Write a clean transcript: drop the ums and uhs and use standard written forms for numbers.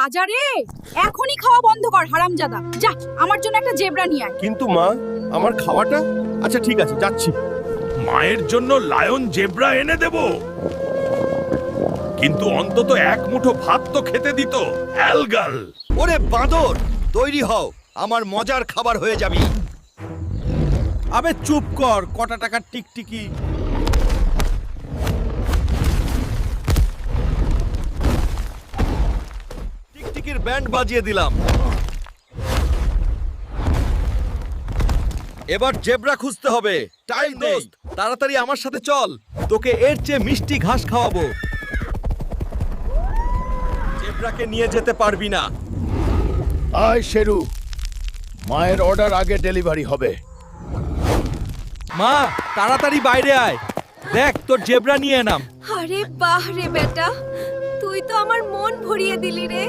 রাজা রে, এখনই খাওয়া বন্ধ কর হারামজাদা। যা আমার জন্য একটা জেব্রা নিয়ে আয়। কিন্তু মা, আমার খাওয়াটা? আচ্ছা ঠিক আছে, যাচ্ছি। মায়ের জন্য লায়ন জেব্রা এনে দেব, কিন্তু অন্তত এক মুঠো ভাত তো খেতে দিত। অ্যালগাল, ওরে বাঁদর, তৈরি হও, আমার মজার খাবার হয়ে যাবি। আবে চুপ কর, কটা টাকার টিকটিকি। টিকটিকির ব্যান্ড বাজিয়ে দিলাম। এবার জেব্রা খুঁজতে হবে। টাইম নেই, তাড়াতাড়ি আমার সাথে চল, তোকে এর চেয়ে মিষ্টি ঘাস খাওয়াবো। জেব্রাকে নিয়ে যেতে পারবি না। আয় শেরু, মায়ের অর্ডার আগে ডেলিভারি হবে। মা, তাড়াতাড়ি বাইরে আয়, দেখ তোর জেব্রা নিয়ে এলাম। আরে বাহ রে বেটা, তুই তো আমার মন ভরিয়ে দিলি রে।